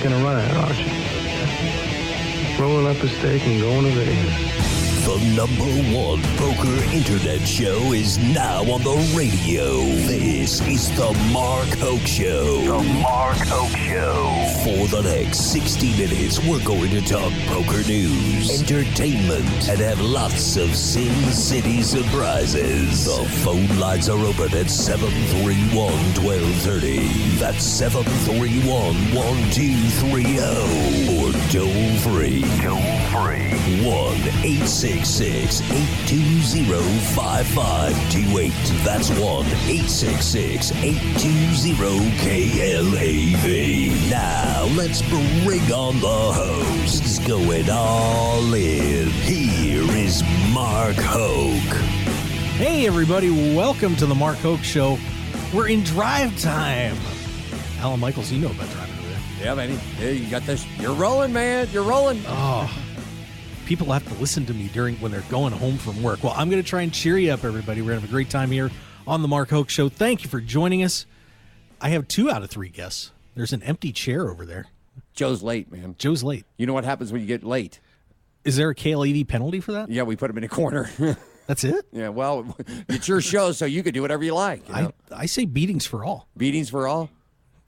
taking a run at it, aren't you? Rolling up a steak and going to Vegas. The #1 poker internet show is now on the radio. This is the Mark Hoke Show. The Mark Hoke Show. For the next 60 minutes, we're going to talk poker news, entertainment, and have lots of Sin City surprises. The phone lines are open at 731-1230. That's 731-1230. Or toll free. 1-866-820-5528. That's 1-866-820-KLAV. Now, let's bring on the hosts going all in. Here is Mark Hoke. Hey, everybody. Welcome to the Mark Hoke Show. We're in drive time. Alan Michaels, you know about driving over there. Yeah, man. Hey, you got this. You're rolling, man. You're rolling. Oh, people have to listen to me when they're going home from work. Well, I'm going to try and cheer you up, everybody. We're going to have a great time here on the Mark Hoke Show. Thank you for joining us. I have 2 out of 3 guests. There's an empty chair over there. Joe's late, man. Joe's late. You know what happens when you get late? Is there a KLAV penalty for that? Yeah, we put him in a corner. That's it? Yeah, well, it's your show, so you can do whatever you like. You know? I say beatings for all. Beatings for all?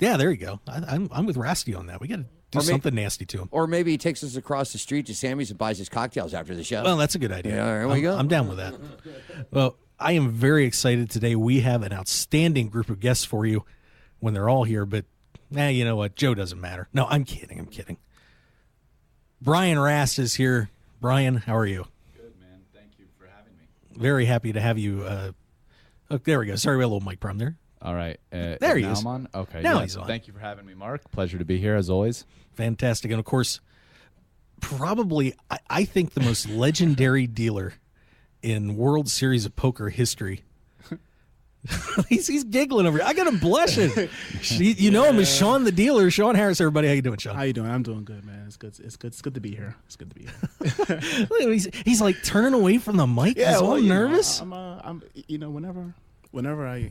Yeah, there you go. I'm with Rasty on that. We got to do something nasty to him. Or maybe he takes us across the street to Sammy's and buys his cocktails after the show. Well, that's a good idea. Yeah, there we go. I'm down with that. Well, I am very excited today. We have an outstanding group of guests for you when they're all here, but you know what? Joe doesn't matter. No, I'm kidding. Brian Rast is here. Brian, how are you? Good, man. Thank you for having me. Very happy to have you. There we go. Sorry, we had a little mic problem there. All right. There he is. I'm on? Okay. Now he's on. Thank you for having me, Mark. Pleasure to be here, as always. Fantastic. And, of course, probably, I think, the most legendary dealer in World Series of Poker history. he's giggling over here. I got him blushing. You know him as Sean the dealer. Sean Harris, everybody. How you doing, Sean? How you doing? I'm doing good, man. It's good. It's good to be here. Look, he's like turning away from the mic. Yeah, he's all nervous. I'm whenever I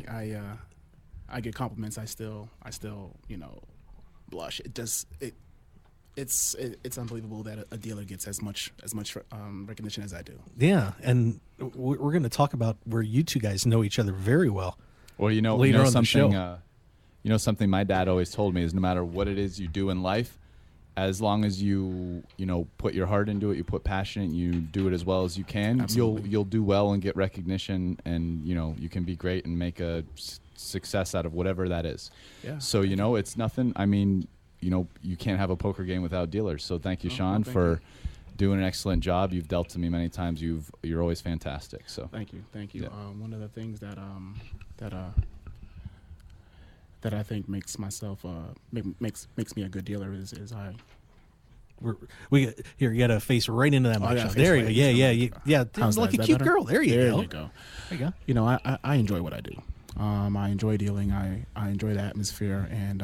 get compliments, I still blush. It's unbelievable that a dealer gets as much recognition as I do. Yeah, and we're going to talk about where you two guys know each other very well. Well, later on something. the show. Something my dad always told me is no matter what it is you do in life, as long as you put your heart into it, you put passion in it, you do it as well as you can. Absolutely. You'll do well and get recognition, and you can be great and make a success out of whatever that is. Yeah. So it's nothing. I mean, you can't have a poker game without dealers. So thank you, Sean, for doing an excellent job. You've dealt to me many times. You're always fantastic. So thank you. Yeah. One of the things that I think makes myself makes me a good dealer is I. You got to face right into that mic. Yeah, there you go. Yeah. How's like that? a Is that cute better? girl. There you go. There you go. I enjoy what I do. I enjoy dealing. I enjoy the atmosphere, and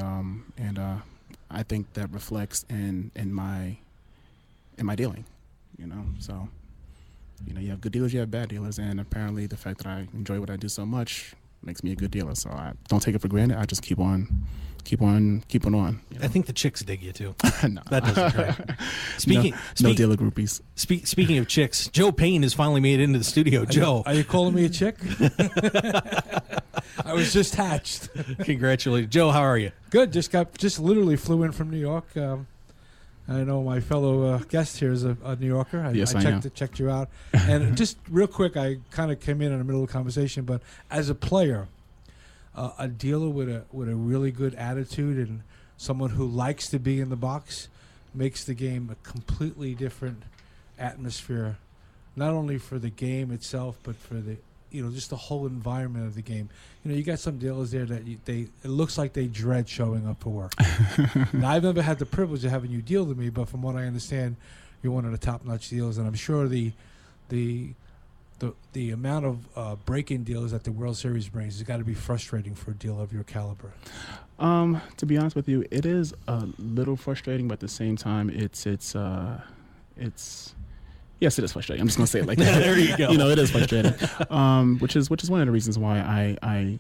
I think that reflects in my dealing. So you have good dealers, you have bad dealers, and apparently the fact that I enjoy what I do so much makes me a good dealer. So I don't take it for granted. I just keep on. I think the chicks dig you too. No. That doesn't hurt. No dealer groupies. Speaking of chicks, Joe Payne has finally made it into the studio. Joe, are you calling me a chick? I was just hatched. Congratulations, Joe. How are you? Good. Just literally flew in from New York. I know my fellow guest here is a New Yorker. Yes, I am. Checked you out. And just real quick, I kind of came in the middle of the conversation, but as a player, a dealer with a really good attitude and someone who likes to be in the box makes the game a completely different atmosphere, not only for the game itself, but for the just the whole environment of the game. You got some dealers there that it looks like they dread showing up for work. Now, I've never had the privilege of having you deal with me, but from what I understand, you're one of the top-notch dealers, and I'm sure the amount of break-in deals that the World Series brings has got to be frustrating for a dealer of your caliber. To be honest with you, it is a little frustrating, but at the same time, it's yes, it is frustrating. I'm just gonna say it like that. There you go. It is frustrating. Which is one of the reasons why I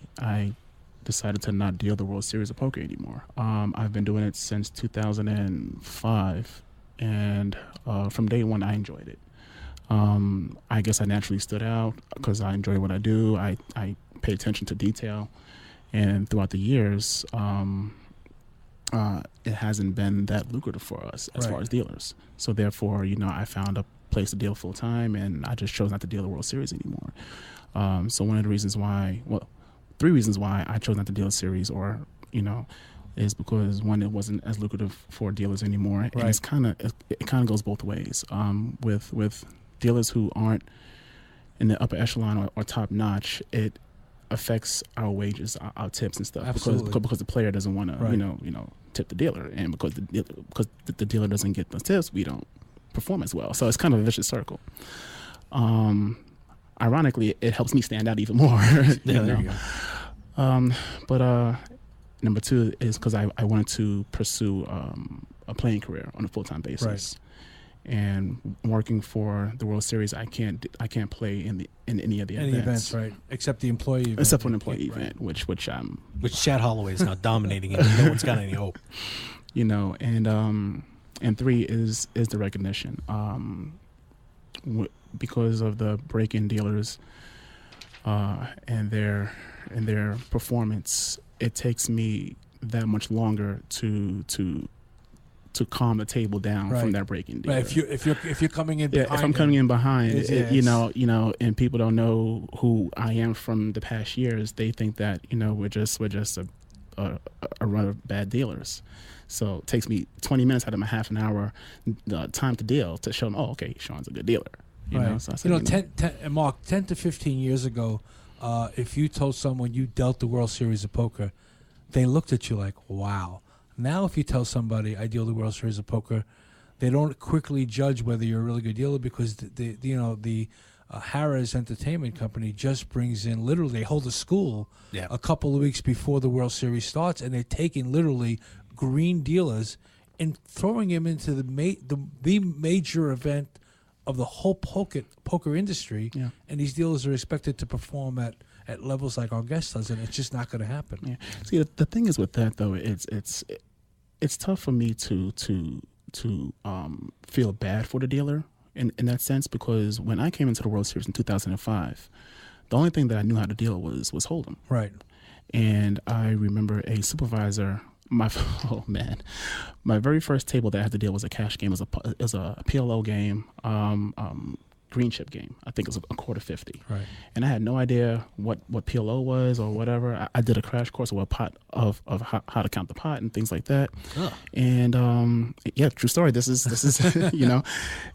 decided to not deal the World Series of Poker anymore. I've been doing it since 2005, and from day one, I enjoyed it. I guess I naturally stood out because I enjoy what I do. I pay attention to detail, and throughout the years, it hasn't been that lucrative for us as far as dealers. So therefore, I found a place to deal full time, and I just chose not to deal the World Series anymore. So one of the reasons why, three reasons why I chose not to deal a series, is because one, it wasn't as lucrative for dealers anymore, and it kind of goes both ways. With dealers who aren't in the upper echelon or top notch, it affects our wages, our tips and stuff. Absolutely. Because the player doesn't want to tip the dealer, and because the dealer doesn't get the tips, we don't perform as well. So it's kind of a vicious circle. Ironically, it helps me stand out even more. There you go. But number two is because I wanted to pursue a playing career on a full-time basis. And working for the World Series, I can't play in any of the events, right? Except the employee event. Except for an employee event, which Chad Holloway is now dominating it. No one's got any hope. And three is the recognition. Because of the break-in dealers and their performance, it takes me that much longer to calm the table down from that break-in dealer. Right. If you're coming in behind, if I'm coming in behind, and people don't know who I am from the past years, they think that we're just a run of bad dealers. So it takes me 20 minutes out of my half an hour time to deal to show them, oh, okay, Sean's a good dealer. So I said, Mark, 10 to 15 years ago, if you told someone you dealt the World Series of Poker, they looked at you like, wow. Now if you tell somebody I deal the World Series of Poker, they don't quickly judge whether you're a really good dealer, because the Harrah's Entertainment Company just brings in, literally, they hold a school a couple of weeks before the World Series starts, and they're taking literally green dealers and throwing them into the major event of the whole poker industry, and these dealers are expected to perform at levels like our guest does, and it's just not going to happen. Yeah. See, the thing is with that though, it's tough for me to feel bad for the dealer in that sense, because when I came into the World Series in 2005, the only thing that I knew how to deal was Hold'em. Right. And I remember a supervisor. My very first table that I had to deal was a cash game. It was a PLO game, green chip game. I think it was a quarter 50. Right. And I had no idea what PLO was or whatever. I did a crash course of how to count the pot and things like that. Oh. And true story. This is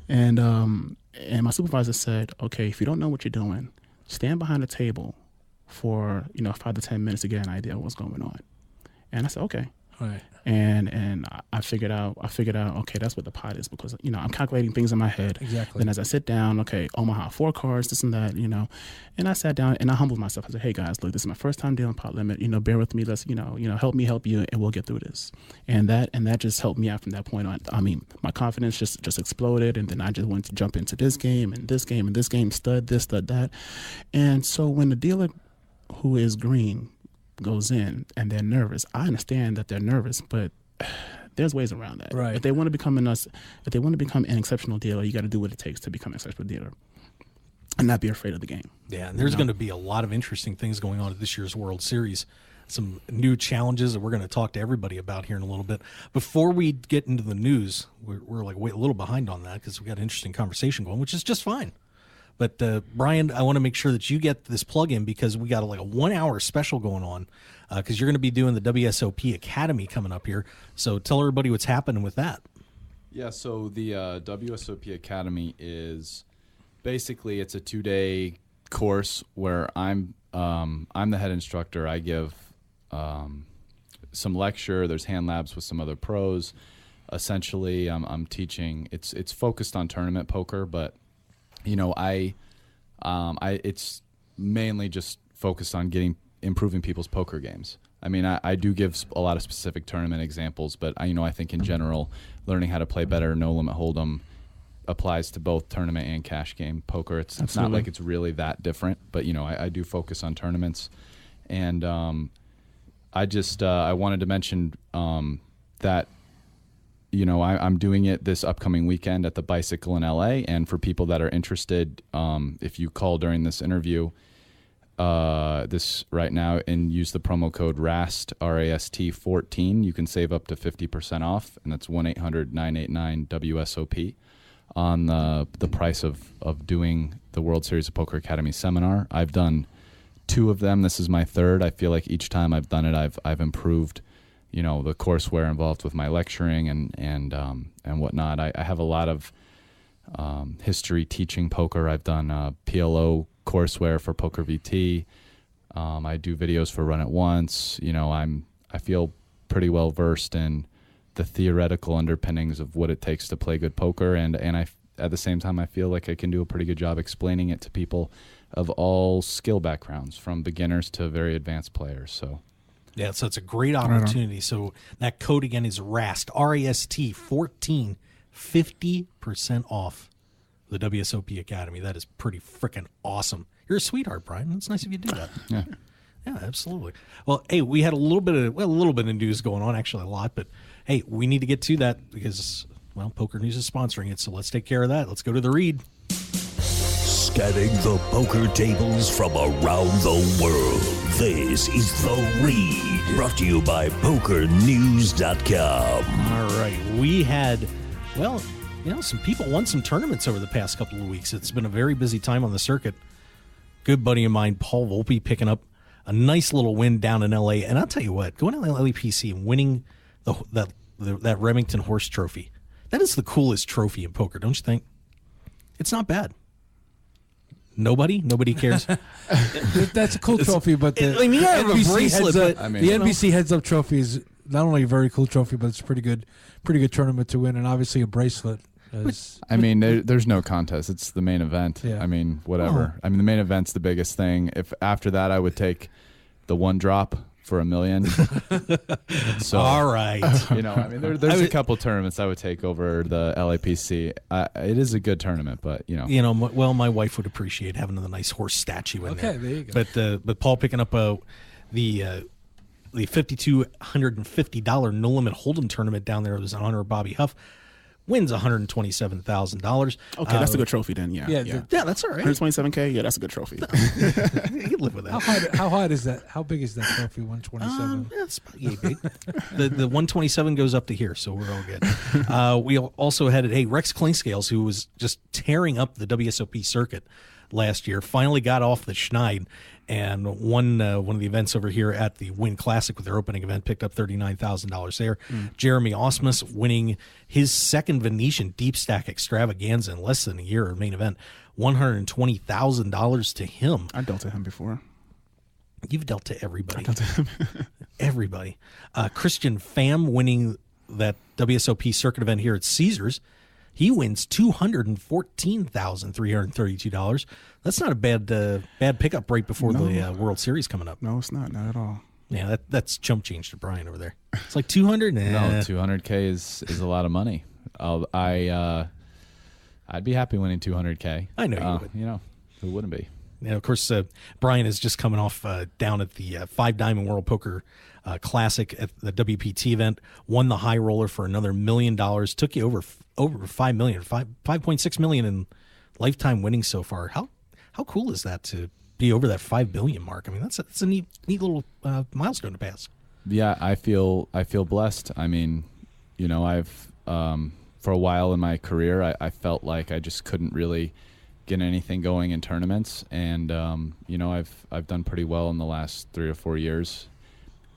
and my supervisor said, okay, if you don't know what you're doing, stand behind the table for 5 to 10 minutes to get an idea of what's going on. And I said, okay. Right. And I figured out, okay, that's what the pot is, because, I'm calculating things in my head. Exactly. Then as I sit down, okay, Omaha, 4 cards, this and that, and I sat down and I humbled myself. I said, hey guys, look, this is my first time dealing pot limit, bear with me. Let's, help me help you, and we'll get through this. And that just helped me out from that point on. I mean, my confidence just exploded. And then I just wanted to jump into this game and this game and this game, stud this, stud that. And so when the dealer who is green goes in and they're nervous, I understand that they're nervous, but there's ways around that. Right. If they want to become an exceptional dealer, you got to do what it takes to become an exceptional dealer and not be afraid of the game. Yeah, and there's going to be a lot of interesting things going on at this year's World Series. Some new challenges that we're going to talk to everybody about here in a little bit. Before we get into the news, we're like a little behind on that because we got an interesting conversation going, which is just fine. But Brian, I want to make sure that you get this plug in, because we got a 1 hour special going on, because you're going to be doing the WSOP Academy coming up here. So tell everybody what's happening with that. Yeah, so the WSOP Academy is basically, it's a 2-day course where I'm the head instructor. I give some lecture. There's hand labs with some other pros. Essentially, I'm teaching. It's focused on tournament poker, but it's mainly just focused on improving people's poker games. I mean, I do give a lot of specific tournament examples, but I think in general, learning how to play better no limit hold'em applies to both tournament and cash game poker. It's not like it's really that different, but I do focus on tournaments, and I just I wanted to mention that I'm doing it this upcoming weekend at the Bicycle in LA, and for people that are interested, if you call during this interview this right now and use the promo code RAST RAST14, you can save up to 50% off, and that's 1-800-989-WSOP on the price of doing the World Series of Poker Academy seminar. I've done 2 of them. This is my 3rd. I feel like each time I've done it, I've improved, the courseware involved with my lecturing and whatnot. I have a lot of history teaching poker. I've done PLO courseware for Poker VT. I do videos for Run It Once. I feel pretty well versed in the theoretical underpinnings of what it takes to play good poker, and I at the same time I feel like I can do a pretty good job explaining it to people of all skill backgrounds, from beginners to very advanced players. So yeah, so it's a great opportunity. So that code again is RAST, RAST14, 50% off the WSOP Academy. That is pretty freaking awesome. You're a sweetheart, Brian. It's nice of you to do that. yeah. Yeah, absolutely. Well, hey, we had a little bit of news going on, actually a lot, but hey, we need to get to that because, well, Poker News is sponsoring it, so let's take care of that. Let's go to the read. Scanning the poker tables from around the world. This is The Read, brought to you by PokerNews.com. All right. We had, some people won some tournaments over the past couple of weeks. It's been a very busy time on the circuit. Good buddy of mine, Paul Volpe, picking up a nice little win down in L.A. And I'll tell you what, going to LAPC and winning that Remington Horse Trophy, that is the coolest trophy in poker, don't you think? It's not bad. Nobody cares. That's a cool trophy, but the NBC Heads Up Trophy is not only a very cool trophy, but it's a pretty good tournament to win, and obviously a bracelet. There's no contest. It's the main event. Yeah. I mean, whatever. The main event's the biggest thing. If after that, I would take the one drop for $1 million. So, all right. There's a couple tournaments I would take over the LAPC. It is a good tournament, but my wife would appreciate having the nice horse statue in there. Okay, there you go. But Paul picking up the $5,250 no limit hold'em tournament down there was in honor of Bobby Huff. Wins $127,000. Okay, that's a good trophy then. Yeah, that's all right. 127K. Yeah, that's a good trophy. You can live with that. How hard is that? How big is that trophy? 127. It's about yay big. The 127 goes up to here, so we're all good. We also had Rex Klingscales, who was just tearing up the WSOP circuit last year, finally got off the schneid and won one of the events over here at the Wynn Classic with their opening event, picked up $39,000 there. Jeremy Osmus winning his second Venetian Deep Stack Extravaganza in less than a year of main event, $120,000 to him. I dealt to him before. You've dealt to everybody. Everybody. Christian Pham winning that WSOP circuit event here at Caesars. He wins $214,332. That's not a bad pickup right before the World Series coming up. No, it's not at all. Yeah, that's chump change to Brian over there. It's like 200. No, 200K is a lot of money. I'd be happy winning 200K. I know you would. Who wouldn't be? Of course, Brian is just coming off down at the Five Diamond World Poker Classic at the WPT event. Won the high roller for another $1 million. Took you over $5 million, $5.6 million in lifetime winnings so far. How cool is that to be over that $5 billion mark? I mean, that's a neat little milestone to pass. Yeah, I feel blessed. I've for a while in my career, I felt like I just couldn't really get anything going in tournaments, and I've done pretty well in the last 3 or 4 years.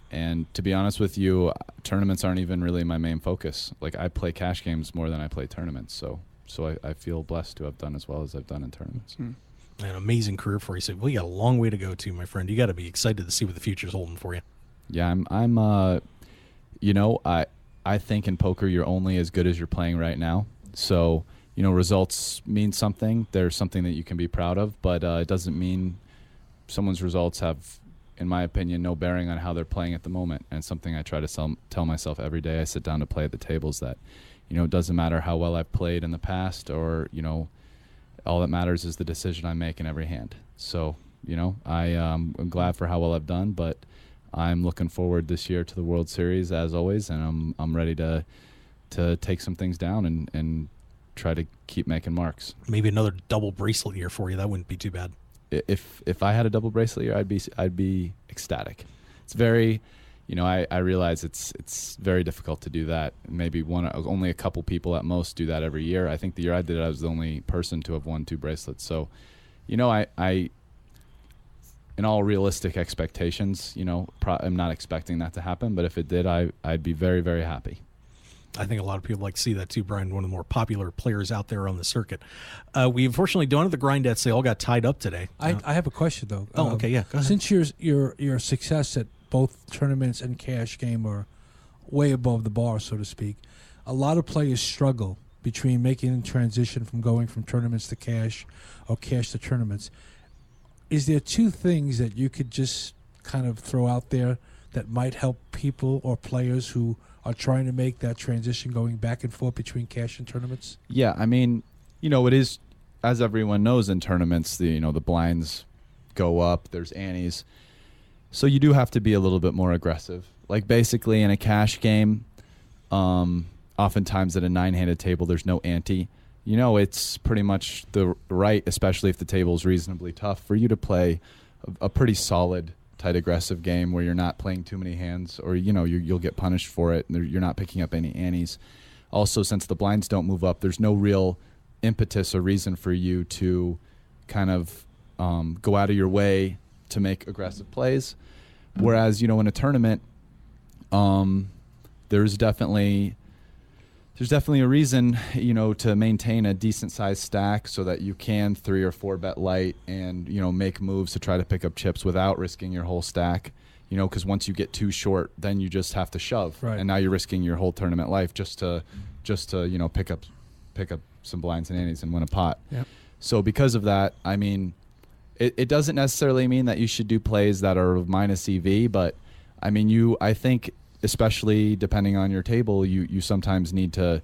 And to be honest with you, tournaments aren't even really my main focus. Like, I play cash games more than I play tournaments, so I feel blessed to have done as well as I've done in tournaments. An amazing career for you. So we got a long way to go to, my friend. You got to be excited to see what the future's holding for you. Yeah, I think in poker you're only as good as you're playing right now. So, results mean something. There's something that you can be proud of, but it doesn't mean someone's results have, in my opinion, no bearing on how they're playing at the moment. And something I try to tell myself every day I sit down to play at the tables that, it doesn't matter how well I've played in the past, or, all that matters is the decision I make in every hand. So, I'm glad for how well I've done, but I'm looking forward this year to the World Series as always, and I'm ready to take some things down and try to keep making marks. Maybe another double bracelet year for you. That wouldn't be too bad. If I had a double bracelet year, I'd be ecstatic. It's very, I realize it's very difficult to do that. Maybe only a couple people at most do that every year. I think the year I did it, I was the only person to have won 2 bracelets. So, I in all realistic expectations, I'm not expecting that to happen. But if it did, I'd be very, very happy. I think a lot of people like to see that too, Brian, one of the more popular players out there on the circuit. We unfortunately don't have the grindettes. They all got tied up today. I have a question, though. Oh, okay, yeah. Go ahead. Since your success at both tournaments and cash game are way above the bar, so to speak, a lot of players struggle between making the transition from going from tournaments to cash or cash to tournaments. Is there 2 things that you could just kind of throw out there that might help people or players who are trying to make that transition going back and forth between cash and tournaments? Yeah, I mean, it is, as everyone knows in tournaments, the blinds go up, there's antes. So you do have to be a little bit more aggressive. Like basically in a cash game, oftentimes at a 9-handed table, there's no ante. It's pretty much the right, especially if the table's reasonably tough, for you to play a pretty solid, tight, aggressive game where you're not playing too many hands, or you'll get punished for it. And you're not picking up any antes. Also, since the blinds don't move up, there's no real impetus or reason for you to kind of go out of your way to make aggressive plays. Whereas in a tournament, there's definitely a reason to maintain a decent sized stack so that you can 3 or 4 bet light and make moves to try to pick up chips without risking your whole stack. Because once you get too short, then you just have to shove, right. And now you're risking your whole tournament life just to pick up some blinds and antes and win a pot. Yep. So because of that, I mean, it doesn't necessarily mean that you should do plays that are minus EV, but I mean I think, especially depending on your table, you sometimes need to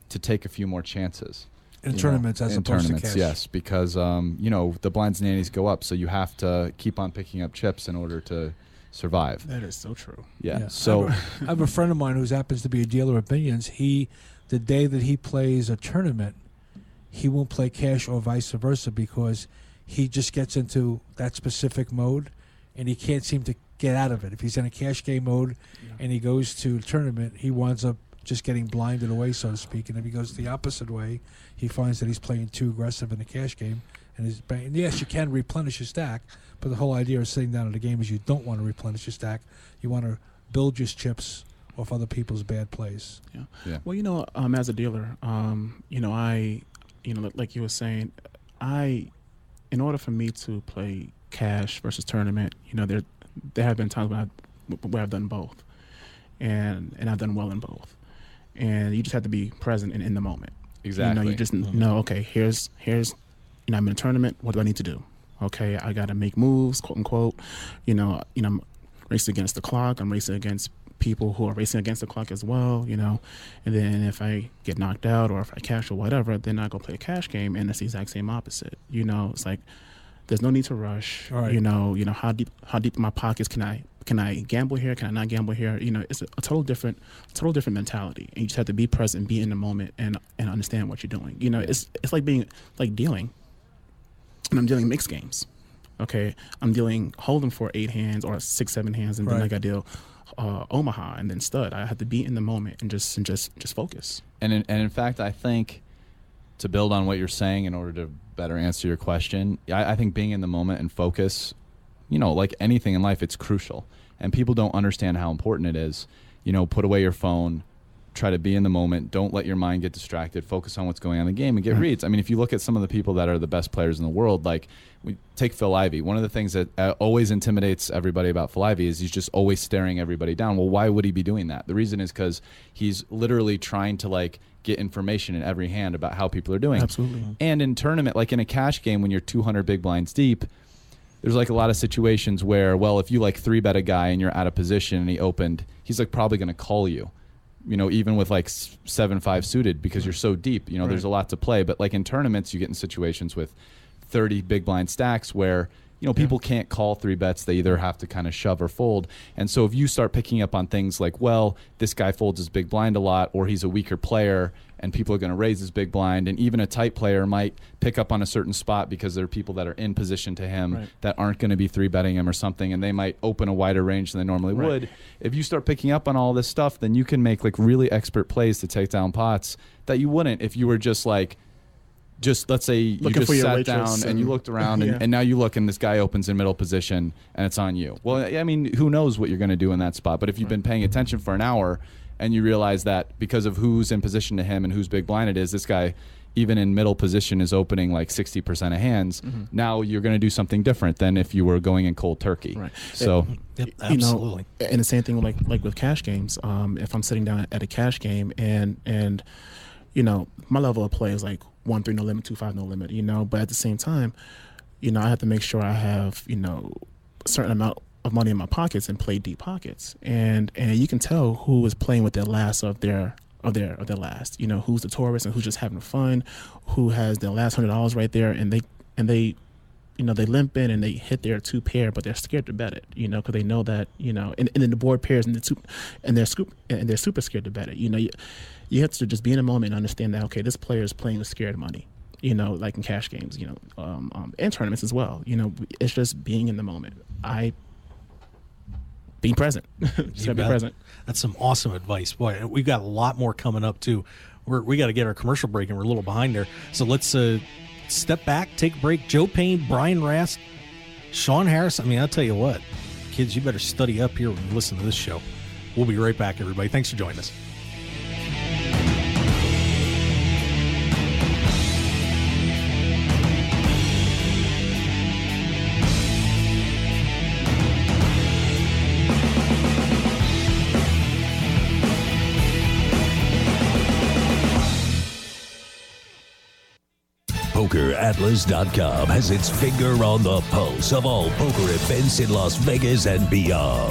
take a few more chances. In tournaments as opposed to cash. Yes, because the blinds and antes go up, so you have to keep on picking up chips in order to survive. That is so true. Yeah. So I have a friend of mine who happens to be a dealer of minions. The day that he plays a tournament, he won't play cash or vice versa because he just gets into that specific mode and he can't seem to get out of it. If he's in a cash game mode and he goes to a tournament, he winds up just getting blinded away, so to speak. And if he goes the opposite way, he finds that he's playing too aggressive in a cash game. And yes, you can replenish your stack, but the whole idea of sitting down at a game is you don't want to replenish your stack. You want to build your chips off other people's bad plays. Yeah. Well, as a dealer, like you were saying, in order for me to play cash versus tournament, there have been times where I've done both, and I've done well in both, and you just have to be present and in the moment. Exactly. You just know, okay, here's I'm in a tournament. What do I need to do? Okay, I got to make moves, quote unquote. I'm racing against the clock. I'm racing against people who are racing against the clock as well. And then if I get knocked out or if I cash or whatever, then I go play a cash game, and it's the exact same opposite. It's like there's no need to rush. Right. How deep in my pockets can I gamble here? Can I not gamble here? It's a total different mentality. And you just have to be present, be in the moment, and understand what you're doing. It's like dealing. And I'm dealing mixed games. Okay, I'm dealing hold'em for 8 hands or 6, 7 hands, and then I got to deal Omaha and then stud. I have to be in the moment and just focus. And in fact, I think, to build on what you're saying in order to better answer your question, I think being in the moment and focus, like anything in life, it's crucial. And people don't understand how important it is. Put away your phone, try to be in the moment. Don't let your mind get distracted. Focus on what's going on in the game and get reads. I mean, if you look at some of the people that are the best players in the world, like we take Phil Ivey. One of the things that always intimidates everybody about Phil Ivey is he's just always staring everybody down. Well, why would he be doing that? The reason is because he's literally trying to get information in every hand about how people are doing. Absolutely. And in tournament, like in a cash game when you're 200 big blinds deep, there's a lot of situations where, well, if you 3-bet a guy and you're out of position and he opened, he's probably going to call you. Even with 7-5 suited, because you're so deep, there's a lot to play. But in tournaments, you get in situations with 30 big blind stacks where, people can't call 3-bets. They either have to kind of shove or fold. And so if you start picking up on things like, well, this guy folds his big blind a lot, or he's a weaker player, and people are going to raise his big blind, and even a tight player might pick up on a certain spot because there are people that are in position to him that aren't going to be 3-betting him or something, and they might open a wider range than they normally would. If you start picking up on all this stuff, then you can make like really expert plays to take down pots that you wouldn't if you were just let's say you just sat down and you looked around and now you look and this guy opens in middle position and it's on you. Well, I mean, who knows what you're going to do in that spot? But if you've been paying attention for an hour and you realize that because of who's in position to him and whose big blind it is, this guy, even in middle position, is opening like 60% of hands. Now you're going to do something different than if you were going in cold turkey. So, absolutely. And the same thing like with cash games. If I'm sitting down at a cash game and my level of play is like 1-3 no limit, 2-5 no limit. But at the same time, I have to make sure I have a certain amount of money in my pockets and play deep pockets, and you can tell who is playing with their last of their last. Who's the tourist and who's just having fun, who has their last $100 right there, and they limp in and they hit their 2 pair, but they're scared to bet it, because they know that, and then the board pairs and they're super scared to bet it. You have to just be in a moment and understand that, okay, this player is playing with scared money, like in cash games, and tournaments as well. It's just being in the moment. Being present. Just gotta be present. That's some awesome advice. Boy, we've got a lot more coming up, too. We got to get our commercial break, and we're a little behind there. So let's step back, take a break. Joe Payne, Brian Rast, Sean Harris. I mean, I'll tell you what, kids, you better study up here when you listen to this show. We'll be right back, everybody. Thanks for joining us. PokerAtlas.com has its finger on the pulse of all poker events in Las Vegas and beyond.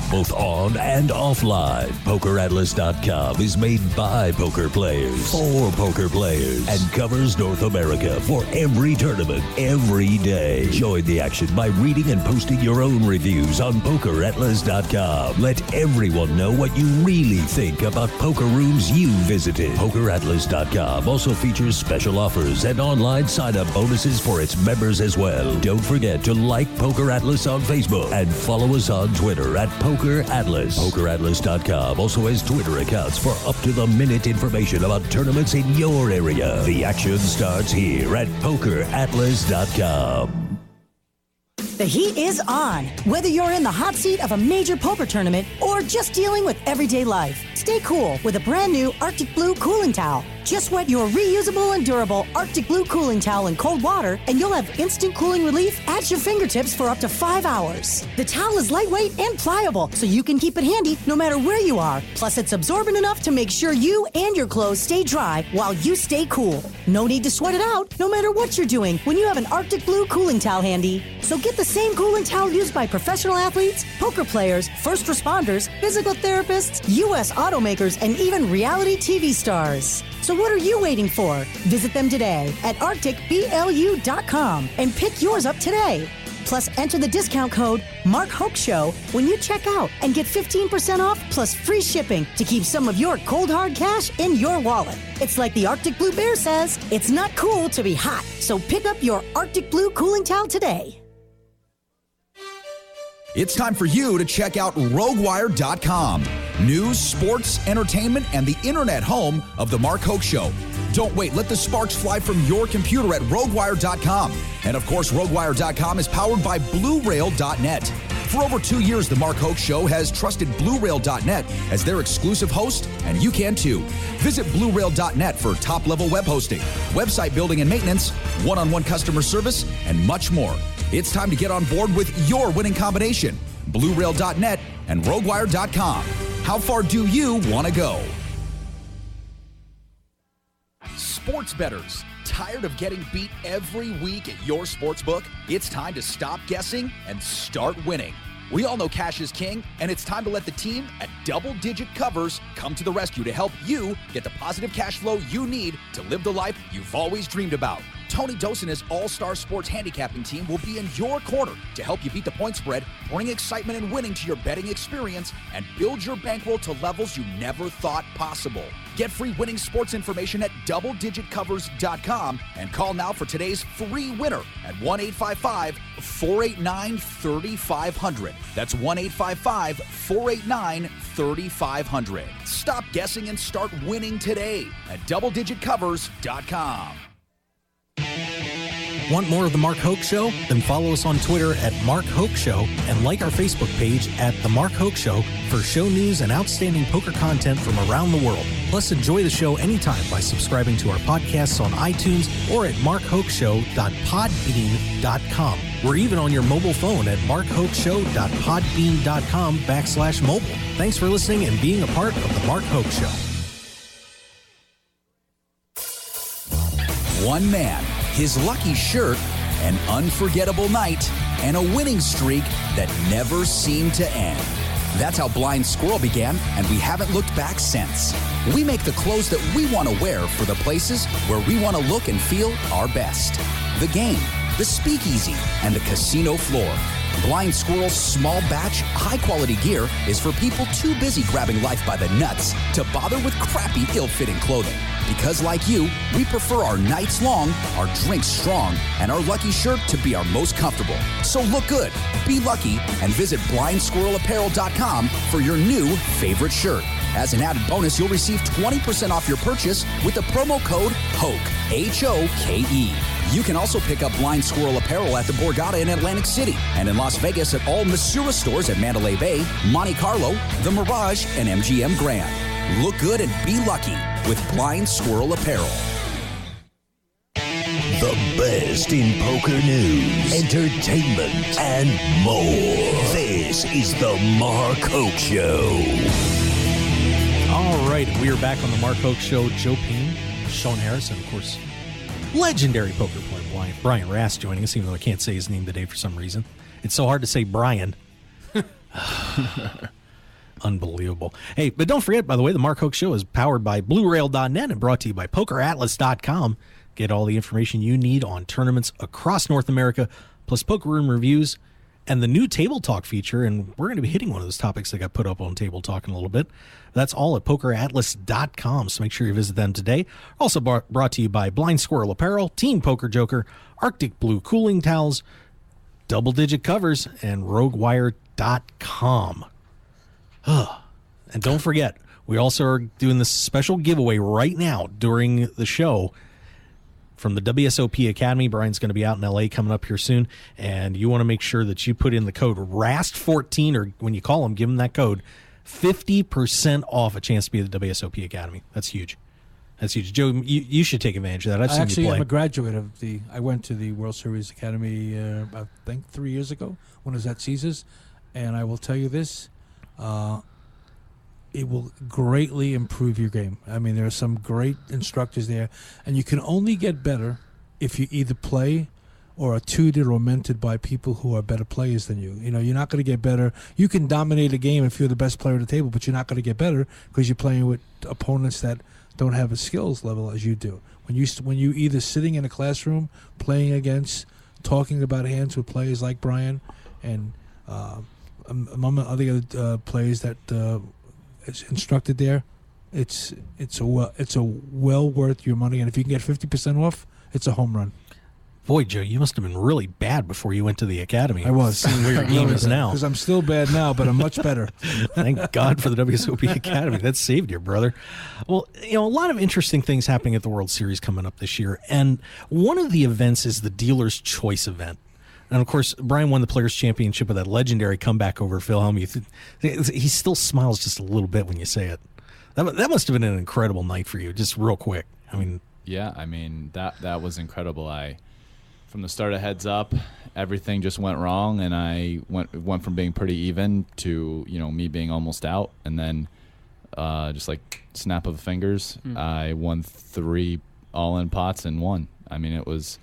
Both on and offline. PokerAtlas.com is made by poker players, for poker players, and covers North America for every tournament, every day. Join the action by reading and posting your own reviews on PokerAtlas.com. Let everyone know what you really think about poker rooms you visited. PokerAtlas.com also features special offers and online sign-up bonuses for its members as well. Don't forget to like Poker Atlas on Facebook and follow us on Twitter at Poker Atlas. PokerAtlas.com also has Twitter accounts for up-to-the-minute information about tournaments in your area. The action starts here at PokerAtlas.com. The heat is on. Whether you're in the hot seat of a major poker tournament or just dealing with everyday life, stay cool with a brand new Arctic Blue cooling towel. Just wet your reusable and durable Arctic Blue cooling towel in cold water and you'll have instant cooling relief at your fingertips for up to 5 hours. The towel is lightweight and pliable, so you can keep it handy no matter where you are. Plus, it's absorbent enough to make sure you and your clothes stay dry while you stay cool. No need to sweat it out no matter what you're doing when you have an Arctic Blue cooling towel handy. So get the same cooling towel used by professional athletes, poker players, first responders, physical therapists, U.S. automakers, and even reality TV stars. So what are you waiting for? Visit them today at arcticblu.com and pick yours up today. Plus, enter the discount code MarkHokeShow when you check out and get 15% off plus free shipping to keep some of your cold hard cash in your wallet. It's like the Arctic Blue Bear says, it's not cool to be hot. So pick up your Arctic Blue cooling towel today. It's time for you to check out RogueWire.com. News, sports, entertainment, and the internet home of The Mark Hoke Show. Don't wait. Let the sparks fly from your computer at RogueWire.com. And of course, RogueWire.com is powered by BlueRail.net. For over 2 years, The Mark Hoke Show has trusted BlueRail.net as their exclusive host, and you can too. Visit BlueRail.net for top-level web hosting, website building and maintenance, one-on-one customer service, and much more. It's time to get on board with your winning combination. BlueRail.net and RogueWire.com. How far do you want to go? Sports bettors, tired of getting beat every week at your sportsbook? It's time to stop guessing and start winning. We all know cash is king, and it's time to let the team at Double Digit Covers come to the rescue to help you get the positive cash flow you need to live the life you've always dreamed about. Tony Dos and his all-star sports handicapping team will be in your corner to help you beat the point spread, bring excitement and winning to your betting experience, and build your bankroll to levels you never thought possible. Get free winning sports information at doubledigitcovers.com and call now for today's free winner at 1-855-489-3500. That's 1-855-489-3500. Stop guessing and start winning today at doubledigitcovers.com. Want more of The Mark Hoke Show? Then follow us on Twitter at Mark Hoke Show and like our Facebook page at The Mark Hoke Show for show news and outstanding poker content from around the world. Plus, enjoy the show anytime by subscribing to our podcasts on iTunes or at markhokeshow.podbean.com. We're even on your mobile phone at markhokeshow.podbean.com/mobile. Thanks for listening and being a part of The Mark Hoke Show. One man, his lucky shirt, an unforgettable night, and a winning streak that never seemed to end. That's how Blind Squirrel began, and we haven't looked back since. We make the clothes that we want to wear for the places where we want to look and feel our best. The game, the speakeasy, and the casino floor. Blind Squirrel's small batch, high-quality gear is for people too busy grabbing life by the nuts to bother with crappy, ill-fitting clothing. Because like you, we prefer our nights long, our drinks strong, and our lucky shirt to be our most comfortable. So look good, be lucky, and visit blindsquirrelapparel.com for your new favorite shirt. As an added bonus, you'll receive 20% off your purchase with the promo code HOKE, H-O-K-E. You can also pick up Blind Squirrel apparel at the Borgata in Atlantic City and in Las Vegas at all Masura stores at Mandalay Bay, Monte Carlo, The Mirage, and MGM Grand. Look good and be lucky with Blind Squirrel apparel. The best in poker news, entertainment, and more. This is the Mark Hoke Show. All right, we are back on the Mark Hoke Show. Joe Payne, Sean Harrison, of course, legendary poker player Brian Rass joining us, even though I can't say his name today for some reason. It's so hard to say Brian. Unbelievable. Hey, but don't forget, by the way, the Mark Hoke Show is powered by BlueRail.net and brought to you by PokerAtlas.com. Get all the information you need on tournaments across North America, plus poker room reviews and the new Table Talk feature. And we're going to be hitting one of those topics that got put up on Table Talk in a little bit. That's all at PokerAtlas.com, so make sure you visit them today. Also brought to you by Blind Squirrel Apparel, Team Poker Joker, Arctic Blue Cooling Towels, Double Digit Covers, and RogueWire.com. And don't forget, we also are doing this special giveaway right now during the show from the WSOP Academy. Brian's going to be out in LA coming up here soon, and you want to make sure that you put in the code RAST14, or when you call them, give them that code, 50% off a chance to be at the WSOP Academy. That's huge. That's huge. Joe, you should take advantage of that. I've seen you play. I'm a graduate of I went to the World Series Academy, I think 3 years ago when I was at Caesars, and I will tell you this, it will greatly improve your game. I mean, there are some great instructors there, and you can only get better if you either play or are tutored or mentored by people who are better players than you. You know, you're not going to get better. You can dominate a game if you're the best player at the table, but you're not going to get better because you're playing with opponents that don't have a skills level as you do. When you either sitting in a classroom playing against, talking about hands with players like Brian and among the other players that is instructed there, it's well worth your money. And if you can get 50% off, it's a home run. Boy, Joe, you must have been really bad before you went to the academy. I was. Seeing where your game is now. Because I'm still bad now, but I'm much better. Thank God for the WSOP Academy. That saved you, brother. Well, you know, a lot of interesting things happening at the World Series coming up this year. And one of the events is the Dealer's Choice event. And, of course, Brian won the Players' Championship with that legendary comeback over Phil Hellmuth. He still smiles just a little bit when you say it. That must have been an incredible night for you, just real quick. I mean, yeah, I mean, that was incredible. From the start of heads up, everything just went wrong, and I went from being pretty even to, you know, me being almost out, and then just like snap of the fingers, I won 3 all-in pots and won. I mean, it was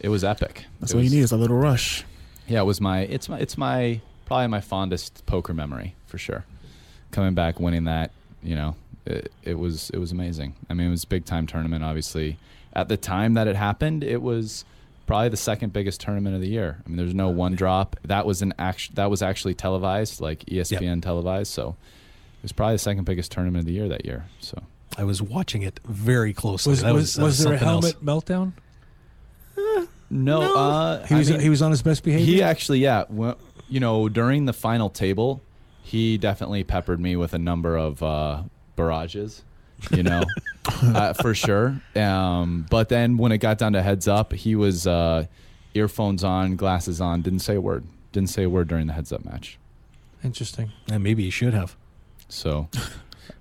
epic. That's what you need, is a little rush. Yeah, it's probably my fondest poker memory for sure. Coming back, winning that, you know, it was amazing. I mean, it was a big time tournament, obviously. at the time that it happened, it was probably the second biggest tournament of the year. I mean, there's no one drop. That was actually televised, like ESPN televised. So it was probably the second biggest tournament of the year that year. So I was watching it very closely. Was there a helmet meltdown? No. He was on his best behavior. He actually, during the final table, he definitely peppered me with a number of barrages. For sure. But then when it got down to heads up, he was earphones on, glasses on, didn't say a word during the heads up match. Interesting. And maybe he should have. So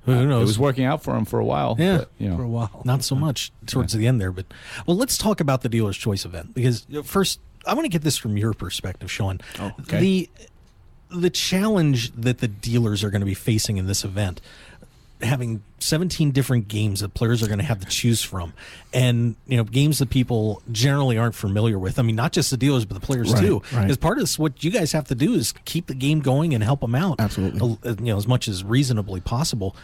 who knows? It was working out for him for a while. Yeah, but, for a while. Not so much towards the end there. But well, let's talk about the Dealer's Choice event, because first I want to get this from your perspective, Sean. Oh, okay. The challenge that the dealers are going to be facing in this event, having 17 different games that players are going to have to choose from, and games that people generally aren't familiar with. I mean, not just the dealers, but the players too. Right. As part of this, what you guys have to do is keep the game going and help them out. Absolutely. As much as reasonably possible.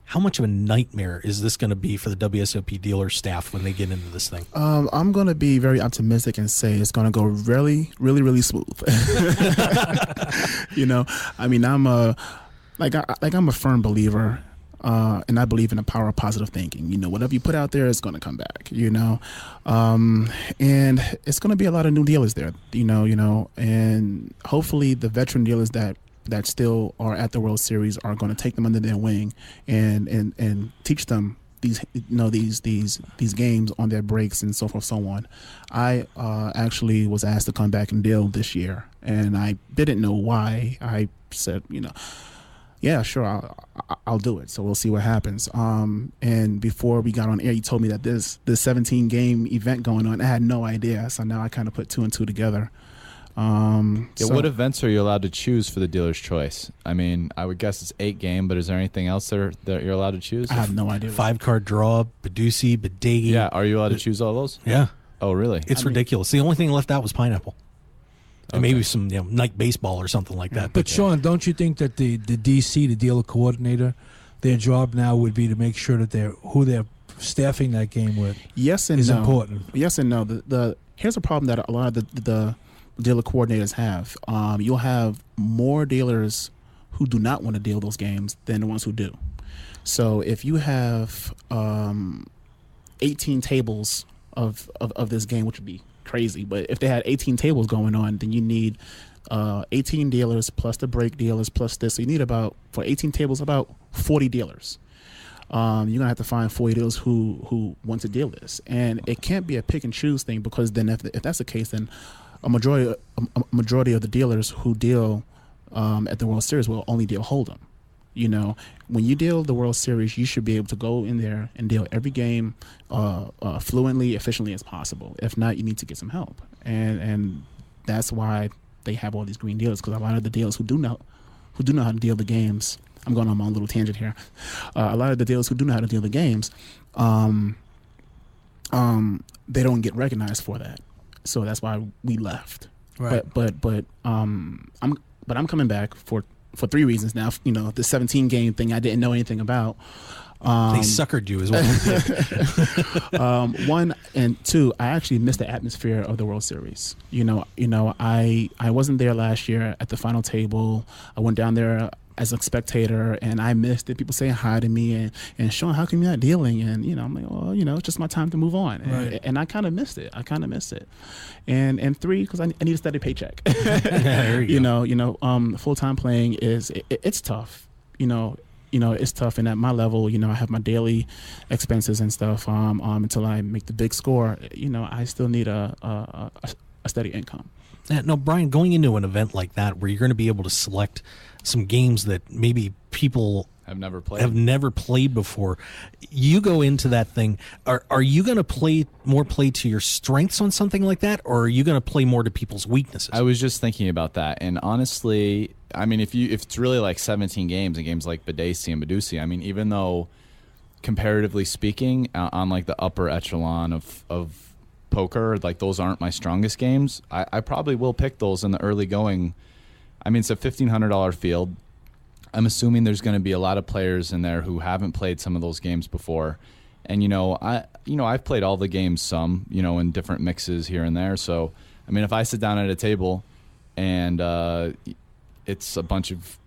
How much of a nightmare is this going to be for the WSOP dealer staff when they get into this thing? I'm going to be very optimistic and say it's going to go really, really, really smooth. I mean, I'm a firm believer, and I believe in the power of positive thinking. Whatever you put out there is going to come back. And it's going to be a lot of new dealers there. And hopefully the veteran dealers that still are at the World Series are going to take them under their wing and teach them these games on their breaks and so forth, so on. I actually was asked to come back and deal this year, and I didn't know why. I said, yeah, sure, I'll do it. So we'll see what happens. And before we got on air, you told me that this 17 game event going on. I had no idea. So now I kind of put two and two together. What events are you allowed to choose for the Dealer's Choice? I mean, I would guess it's 8 game, but is there anything else that you're allowed to choose? I have no idea. 5-card draw, Badusi, Badegi. Yeah, are you allowed to choose all those? Yeah. Oh, really? It's ridiculous. The only thing left out was pineapple. And maybe some night baseball or something like that. But Sean, don't you think that the DC, the dealer coordinator, their job now would be to make sure that who they're staffing that game with is important? Yes and no. Here's a problem that a lot of the dealer coordinators have. You'll have more dealers who do not want to deal those games than the ones who do. So if you have 18 tables of this game, which would be crazy, but if they had 18 tables going on, then you need 18 dealers plus the break dealers plus this. So you need for 18 tables, about 40 dealers. You're going to have to find 40 dealers who want to deal this. And it can't be a pick and choose thing, because then if that's the case, then a majority of the dealers who deal at the World Series will only deal Hold'em. When you deal the World Series, you should be able to go in there and deal every game fluently, efficiently as possible. If not, you need to get some help, and that's why they have all these green dealers, because a lot of the dealers who do know how to deal the games. I'm going on my own little tangent here. A lot of the dealers who do know how to deal the games, they don't get recognized for that. So that's why we left. Right. But I'm coming back for 3 reasons now. The 17 game thing I didn't know anything about. They suckered you as well. 1 and 2, I actually missed the atmosphere of the World Series. I wasn't there last year at the final table. I went down there as a spectator, and I missed it. People saying hi to me and Sean, how come you're not dealing? And I'm like, well, it's just my time to move on. Right. And I kind of missed it. And 3, because I need a steady paycheck. There you go. Full-time playing it's tough. It's tough. And at my level, I have my daily expenses and stuff. Until I make the big score, I still need a steady income. No, Brian, going into an event like that where you're going to be able to select some games that maybe people have never played before, you go into that thing. Are you going to play to your strengths on something like that, or are you going to play more to people's weaknesses? I was just thinking about that, and honestly, I mean, if it's really like 17 games and games like Badesi and Badusi, I mean, even though comparatively speaking, on like the upper echelon of poker, like those aren't my strongest games, I probably will pick those in the early going. I mean, it's a $1,500 field. I'm assuming there's going to be a lot of players in there who haven't played some of those games before, And I've played all the games some, in different mixes here and there. So I mean, if I sit down at a table and it's a bunch of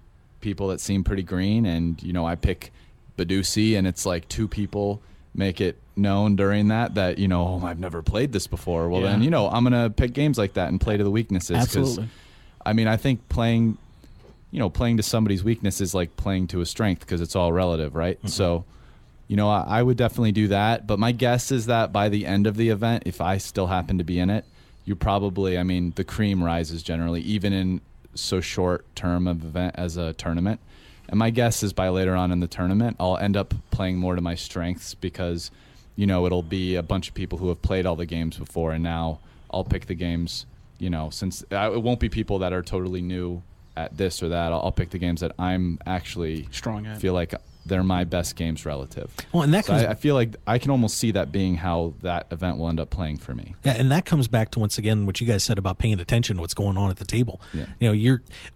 people that seem pretty green, and I pick Badusi, and it's like two people make it known during that I've never played this before. Well, then I'm gonna pick games like that and play to the weaknesses. Absolutely. I mean, I think playing to somebody's weakness is like playing to a strength, because it's all relative, right? Mm-hmm. So, I would definitely do that. But my guess is that by the end of the event, if I still happen to be in it, the cream rises generally, even in so short term of event as a tournament. And my guess is by later on in the tournament, I'll end up playing more to my strengths, because, it'll be a bunch of people who have played all the games before, and now I'll pick the games, since it won't be people that are totally new at this or that. I'll pick the games that I'm actually strong at. Feel like they're my best games relative. Well, and I feel like I can almost see that being how that event will end up playing for me. Yeah, and that comes back to, once again, what you guys said about paying attention to what's going on at the table. Yeah.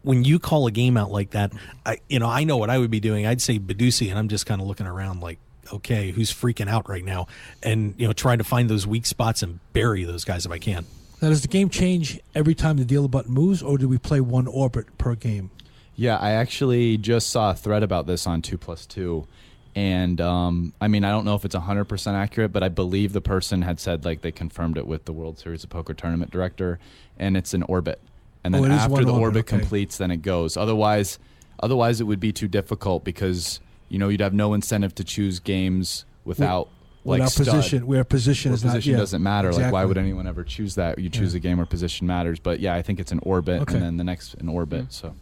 When you call a game out like that, I know what I would be doing. I'd say Badusi, and I'm just kind of looking around like, okay, who's freaking out right now? And trying to find those weak spots and bury those guys if I can. Now, does the game change every time the dealer button moves, or do we play one orbit per game? Yeah, I actually just saw a thread about this on 2+2, and I don't know if it's 100% accurate, but I believe the person had said they confirmed it with the World Series of Poker tournament director, and it's an orbit. And then after the orbit completes, then it goes. Otherwise it would be too difficult, because you'd have no incentive to choose games without position, where position is position not, doesn't matter. Exactly. Like, why would anyone ever choose that? You choose a game where position matters. But yeah, I think it's an orbit, and then the next an orbit. So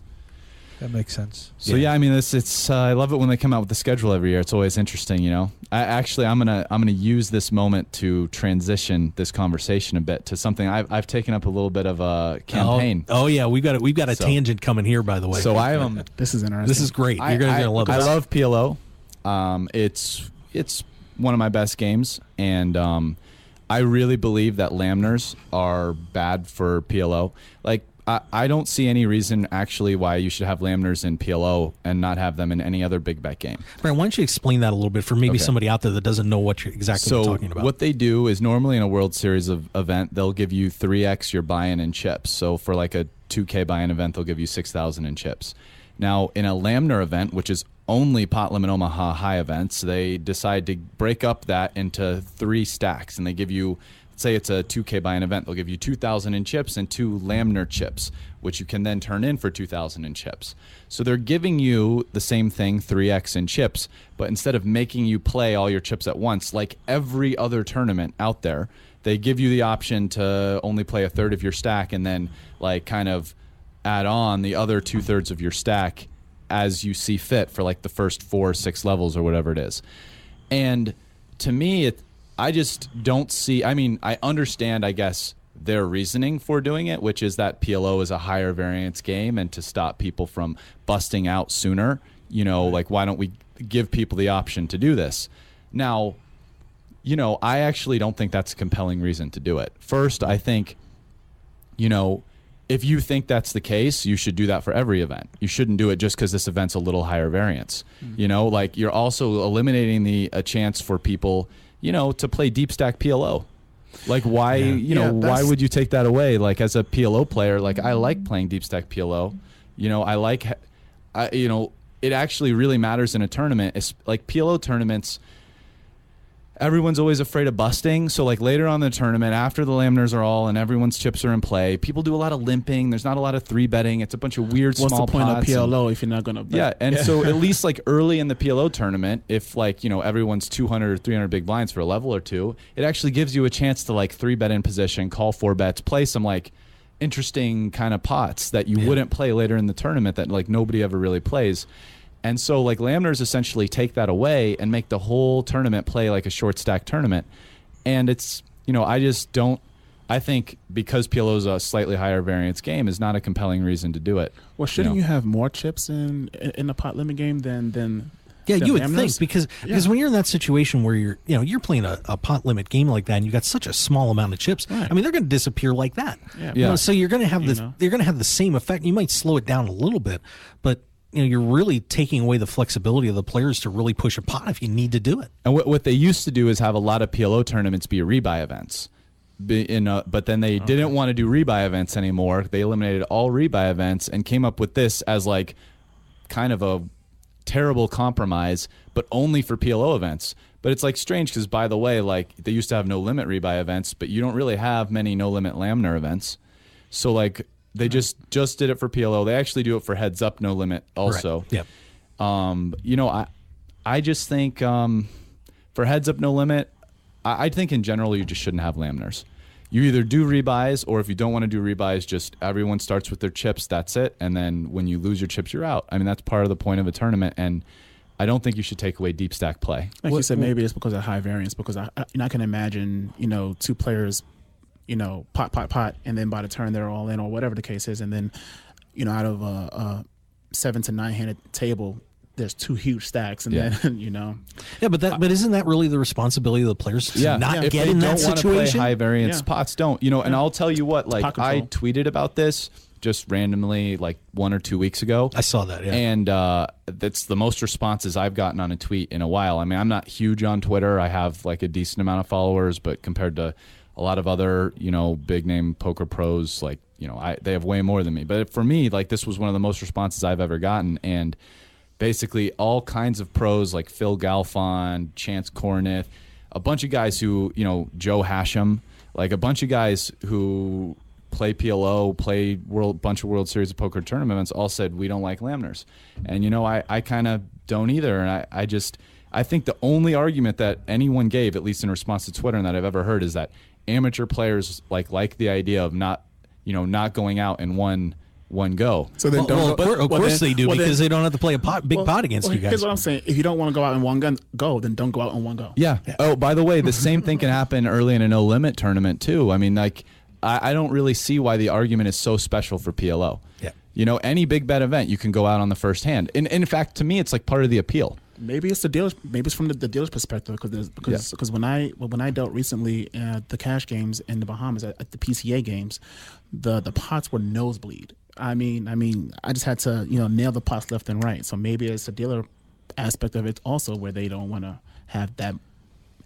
that makes sense. So yeah, it's I love it when they come out with the schedule every year. It's always interesting, I'm gonna use this moment to transition this conversation a bit to something I've taken up a little bit of a campaign. Oh yeah, we've got a tangent coming here, by the way. So this is interesting. This is great. You're gonna love this. I love PLO. It's one of my best games, and I really believe that Lamners are bad for PLO. Like, I don't see any reason actually why you should have Lamners in PLO and not have them in any other big bet game. Brian, why don't you explain that a little bit for maybe somebody out there that doesn't know what you're exactly talking about? So what they do is, normally in a World Series event, they'll give you 3x your buy-in in chips. So for like a 2K buy-in event, they'll give you 6,000 in chips. Now, in a Lamner event, which is only Pot Limit Omaha high events, they decide to break up that into 3 stacks, and they give you, say it's a 2K buy-in event, they'll give you 2,000 in chips and 2 Lamner chips, which you can then turn in for 2,000 in chips. So they're giving you the same thing, 3x in chips, but instead of making you play all your chips at once, like every other tournament out there, they give you the option to only play a third of your stack and then like kind of add on the other 2/3 of your stack as you see fit for like the first 4 or 6 levels or whatever it is. And to me, I just don't see, I understand, I guess, their reasoning for doing it, which is that PLO is a higher variance game, and to stop people from busting out sooner, like, why don't we give people the option to do this? Now, I actually don't think that's a compelling reason to do it. First, I think, if you think that's the case, you should do that for every event. You shouldn't do it just because this event's a little higher variance. Mm-hmm. Like, you're also eliminating a chance for people, to play deep stack PLO. Like, why, why would you take that away? Like, as a PLO player, like, I like playing deep stack PLO. It actually really matters in a tournament. It's like PLO tournaments, everyone's always afraid of busting. So like later on in the tournament, after the Lamners are all and everyone's chips are in play, people do a lot of limping. There's not a lot of 3-betting. It's a bunch of weird small pots. What's the point of PLO if you're not going to bet? Yeah, so at least like early in the PLO tournament, if like, everyone's 200 or 300 big blinds for a level or two, it actually gives you a chance to like 3-bet in position, call 4 bets, play some like interesting kind of pots that you wouldn't play later in the tournament that like nobody ever really plays. And so like Lamners essentially take that away and make the whole tournament play like a short stack tournament. And it's, I think because PLO is a slightly higher variance game is not a compelling reason to do it. Well, shouldn't you have more chips in a pot limit game than yeah, you would Lamners? think because when you're in that situation where you're playing a pot limit game like that and you've got such a small amount of chips, right. they're going to disappear like that. Yeah. So you're going to have you're going to have the same effect. You might slow it down a little bit, but you're really taking away the flexibility of the players to really push a pot if you need to do it. And what they used to do is have a lot of PLO tournaments be rebuy events. But then they didn't want to do rebuy events anymore. They eliminated all rebuy events and came up with this as like kind of a terrible compromise, but only for PLO events. But it's like strange because, by the way, like they used to have no limit rebuy events, but you don't really have many no limit laminar events. So like they just did it for PLO. They actually do it for heads up no limit also. Right. Yep. I just think for heads up no limit, I think in general you just shouldn't have laminars. You either do rebuys, or if you don't want to do rebuys, just everyone starts with their chips. That's it. And then when you lose your chips, you're out. I mean, that's part of the point of a tournament. And I don't think you should take away deep stack play. Like you said, maybe it's because of high variance. Because I can imagine, two players, pot, and then by the turn they're all in, or whatever the case is, and then, out of a 7 to 9 handed table, there's 2 huge stacks, and then Yeah, but isn't that really the responsibility of the players to not if get they in don't that want to situation? play high variance pots, don't. And I'll tell you what, like I tweeted about this just randomly like 1 or 2 weeks ago. I saw that, yeah. And that's the most responses I've gotten on a tweet in a while. I mean, I'm not huge on Twitter. I have like a decent amount of followers, but compared to a lot of other, big name poker pros, like, they have way more than me. But for me, like this was one of the most responses I've ever gotten. And basically all kinds of pros like Phil Galfond, Chance Kornith, a bunch of guys who, Joe Hashem, like a bunch of guys who play PLO, play bunch of World Series of Poker tournaments, all said we don't like laminars. And, I kind of don't either. And I think the only argument that anyone gave, at least in response to Twitter, and that I've ever heard, is that amateur players like the idea of not going out in one go. So then of course they do, because they don't have to play a big pot against you guys. Here's what I'm saying. If you don't want to go out in one go, then don't go out in one go. Yeah. Oh, by the way, the same thing can happen early in a no limit tournament too. I mean, like I don't really see why the argument is so special for PLO. Yeah. Any big bet event, you can go out on the first hand. And in fact, to me, it's like part of the appeal. Maybe it's the dealers. Maybe it's from the dealer's perspective, because when I dealt recently at the cash games in the Bahamas at the PCA games, the pots were nosebleed. I mean, I just had to nail the pots left and right. So maybe it's a dealer aspect of it also, where they don't want to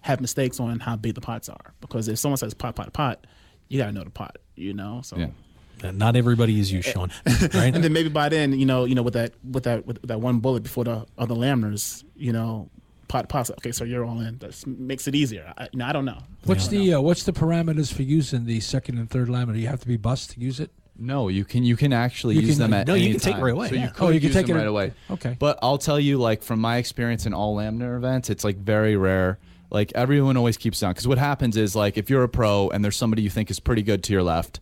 have mistakes on how big the pots are. Because if someone says pot, you gotta know the pot. So. Yeah. Not everybody is you, Sean. Right? And then maybe by then, with that one bullet before the other laminars, pots. Okay, so you're all in. That makes it easier. I don't know. What's the parameters for using the second and third laminar? You have to be bust to use it. No, you can actually use them at any you can take time. it right away. So yeah. you can take them right away. Okay. But I'll tell you, like from my experience in all laminar events, it's like very rare. Like everyone always keeps down, because what happens is, like if you're a pro and there's somebody you think is pretty good to your left,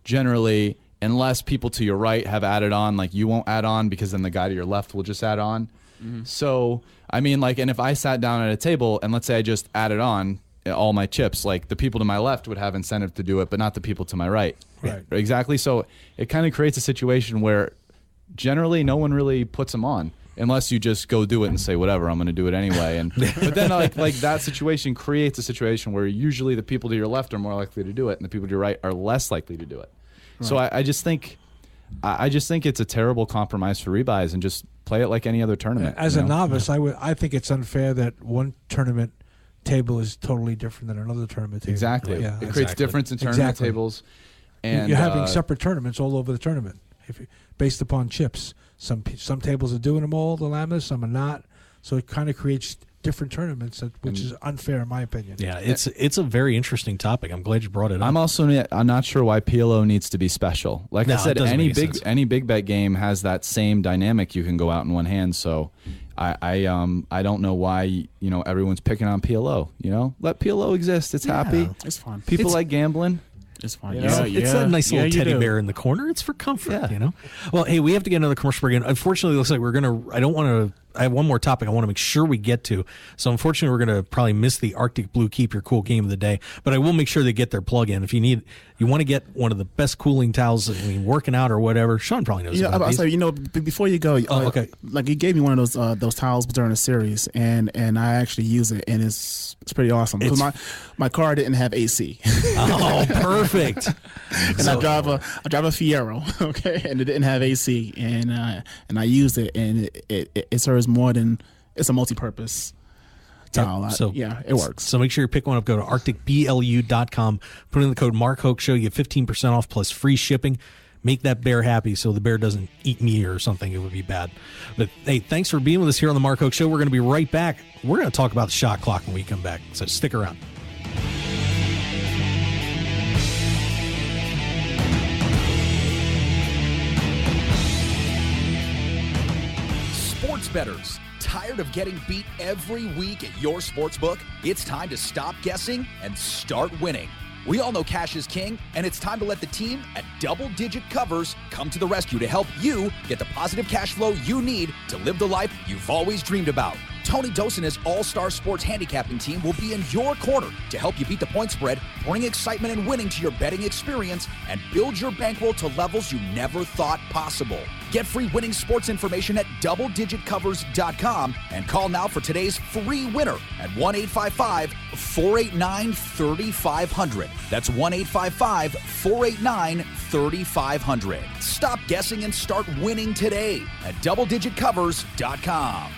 generally, unless people to your right have added on, like you won't add on, because then the guy to your left will just add on. Mm-hmm. So I mean, like, and if I sat down at a table and let's say I just added on all my chips, like the people to my left would have incentive to do it, but not the people to my right. Right. Exactly. So it kind of creates a situation where generally no one really puts them on, unless you just go do it and say, whatever, I'm going to do it anyway. And but then like that situation creates a situation where usually the people to your left are more likely to do it, and the people to your right are less likely to do it. Right. So I just think it's a terrible compromise for rebuys, and just play it like any other tournament. As a novice, I think it's unfair that one tournament table is totally different than another tournament table. Exactly. Yeah, it creates difference in tournament tables. And you're having separate tournaments all over the tournament, based upon chips. Some tables are doing them all, the laminars, some are not. So it kind of creates different tournaments, which is unfair in my opinion. Yeah, it's a very interesting topic. I'm glad you brought it up. I'm not sure why PLO needs to be special. Like I said, any big bet game has that same dynamic. You can go out in one hand. So I don't know why everyone's picking on PLO. Let PLO exist. It's happy. It's fun. People like gambling. It's fine. It's a nice little teddy bear in the corner. It's for comfort, Well, hey, we have to get another commercial break in. Unfortunately, it looks like I have one more topic I want to make sure we get to. So unfortunately, we're going to probably miss the Arctic Blue Keep Your Cool game of the day. But I will make sure they get their plug in. If you want to get one of the best cooling towels, working out or whatever, Sean probably knows about these. So, before you go, okay. Like you gave me one of those towels during the series, and I actually use it, and it's pretty awesome. Because my car didn't have AC. Oh, perfect. And I drive a Fiero, okay, and it didn't have AC, and I used it, and it serves more than it's a multi-purpose towel. So it works. So make sure you pick one up. Go to arcticblu.com, put in the code Mark Hoke Show, you get 15% off plus free shipping. Make that bear happy so the bear doesn't eat me or something. It would be bad. But hey, thanks for being with us here on the Mark Hoke Show. We're going to be right back. We're going to talk about the shot clock when we come back, so stick around. Sports bettors, tired of getting beat every week at your sportsbook? It's time to stop guessing and start winning. We all know cash is king, and it's time to let the team at Double Digit Covers come to the rescue to help you get the positive cash flow you need to live the life you've always dreamed about. Tony Dos and his all-star sports handicapping team will be in your corner to help you beat the point spread, bring excitement and winning to your betting experience, and build your bankroll to levels you never thought possible. Get free winning sports information at doubledigitcovers.com and call now for today's free winner at 1-855-489-3500. That's 1-855-489-3500. Stop guessing and start winning today at doubledigitcovers.com.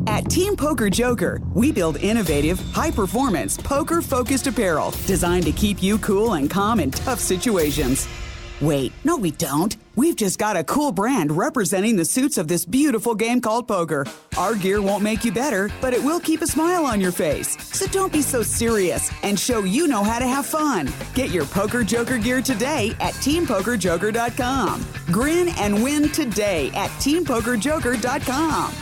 At Team Poker Joker, we build innovative, high-performance, poker-focused apparel designed to keep you cool and calm in tough situations. Wait, no we don't. We've just got a cool brand representing the suits of this beautiful game called poker. Our gear won't make you better, but it will keep a smile on your face. So don't be so serious and show you know how to have fun. Get your Poker Joker gear today at TeamPokerJoker.com. Grin and win today at TeamPokerJoker.com.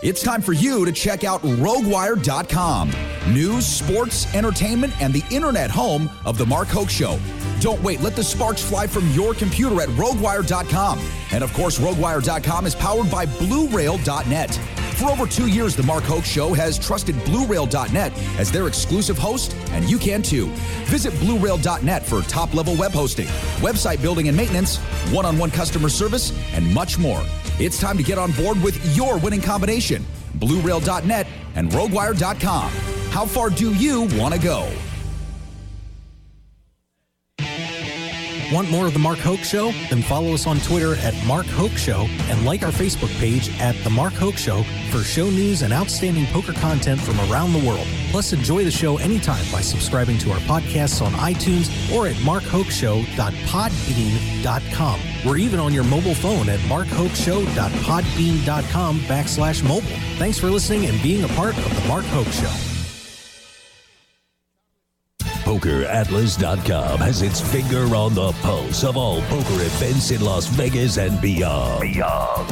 It's time for you to check out RogueWire.com. News, sports, entertainment, and the internet home of The Mark Hoke Show. Don't wait. Let the sparks fly from your computer at RogueWire.com. And of course, RogueWire.com is powered by BlueRail.net. For over 2 years, The Mark Hoke Show has trusted BlueRail.net as their exclusive host, and you can too. Visit BlueRail.net for top-level web hosting, website building and maintenance, one-on-one customer service, and much more. It's time to get on board with your winning combination, BlueRail.net and RogueWire.com. How far do you want to go? Want more of The Mark Hoke Show? Then follow us on Twitter at Mark Hoke Show and like our Facebook page at The Mark Hoke Show for show news and outstanding poker content from around the world. Plus, enjoy the show anytime by subscribing to our podcasts on iTunes or at markhokeshow.podbean.com. We're even on your mobile phone at markhokeshow.podbean.com/mobile. Thanks for listening and being a part of The Mark Hoke Show. PokerAtlas.com has its finger on the pulse of all poker events in Las Vegas and beyond.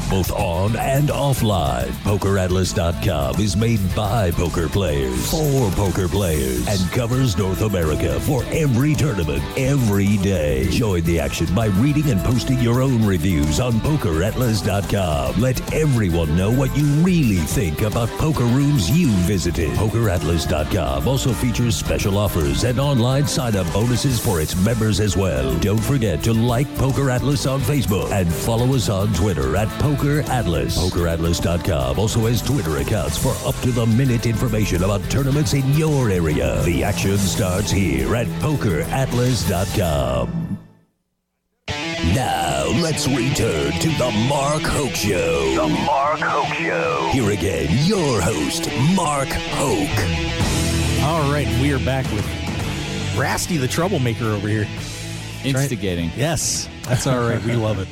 Both on and offline. PokerAtlas.com is made by poker players, for poker players, and covers North America for every tournament, every day. Join the action by reading and posting your own reviews on PokerAtlas.com. Let everyone know what you really think about poker rooms you visited. PokerAtlas.com also features special offers and online sign-up bonuses for its members as well. Don't forget to like Poker Atlas on Facebook and follow us on Twitter at Poker Atlas. PokerAtlas.com also has Twitter accounts for up-to-the-minute information about tournaments in your area. The action starts here at PokerAtlas.com. Now, let's return to The Mark Hoke Show. The Mark Hoke Show. Here again, your host, Mark Hoke. All right, we are back with Rasty the troublemaker over here. Instigating. Right? Yes, that's all right. We love it.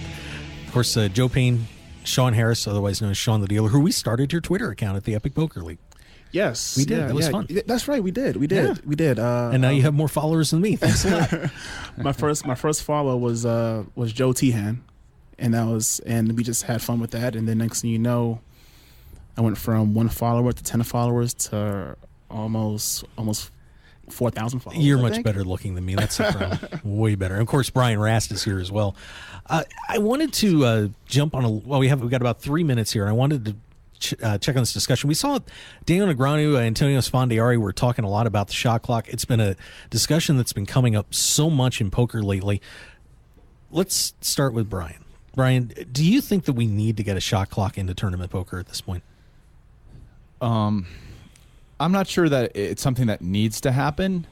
Of course, Joe Payne, Sean Harris, otherwise known as Sean the Dealer, who we started your Twitter account at the Epic Poker League. Yes, we did. That was fun. That's right. We did. And now you have more followers than me. Thanks a lot. my first follow was Joe Tehan, and we just had fun with that. And then next thing you know, I went from 1 follower to 10 followers to almost 4,000 followers. You're much better looking than me. That's the problem. Way better. And of course, Brian Rast is here as well. I wanted to jump on we got about 3 minutes here. I wanted to check on this discussion. We saw Daniel Negreanu, Antonio Sfondiari were talking a lot about the shot clock. It's been a discussion that's been coming up so much in poker lately. Let's start with Brian. Brian, do you think that we need to get a shot clock into tournament poker at this point? I'm not sure that it's something that needs to happen.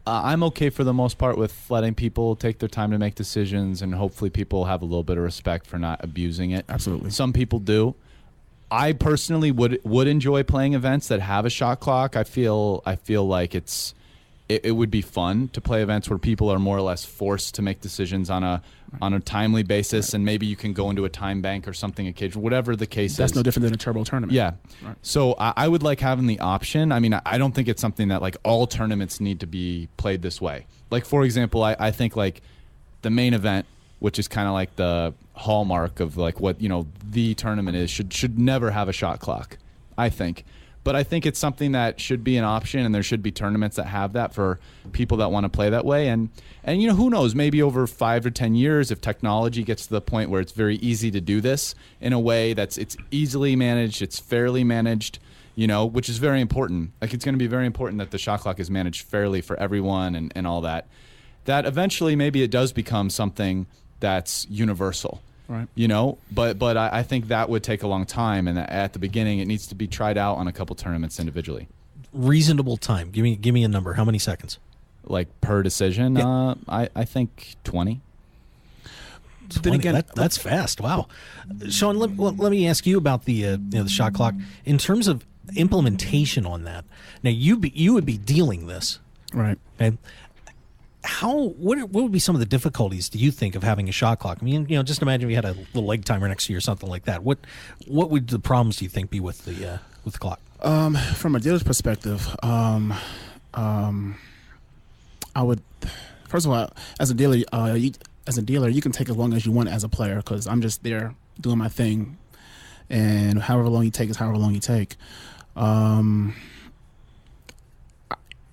I'm okay for the most part with letting people take their time to make decisions, and hopefully people have a little bit of respect for not abusing it. Absolutely. Some people do. I personally would enjoy playing events that have a shot clock. I feel like it would be fun to play events where people are more or less forced to make decisions on a timely basis, and maybe you can go into a time bank or something occasionally, whatever the case is. That's no different than a turbo tournament. Yeah. Right. So I would like having the option. I mean, I don't think it's something that like all tournaments need to be played this way. Like, for example, I think like the main event, which is kind of like the hallmark of like what, the tournament is, should never have a shot clock, I think. But I think it's something that should be an option, and there should be tournaments that have that for people that want to play that way. And who knows, maybe over 5 or 10 years, if technology gets to the point where it's very easy to do this in a way it's easily managed, it's fairly managed, which is very important. Like, it's going to be very important that the shot clock is managed fairly for everyone and all that. That eventually maybe it does become something that's universal. Right. But I think that would take a long time, and at the beginning it needs to be tried out on a couple tournaments individually. Reasonable time. Give me a number. How many seconds? Like per decision? Yeah. I think 20. Then again, that's fast. Wow, Sean. Let me ask you about the shot clock in terms of implementation on that. Now you would be dealing this, right? Okay. What would be some of the difficulties, do you think, of having a shot clock? I mean, just imagine we had a little leg timer next to you or something like that. What would the problems, do you think, be with the clock? From a dealer's perspective, I would, first of all, as a dealer, you can take as long as you want as a player, because I'm just there doing my thing, and however long you take is however long you take.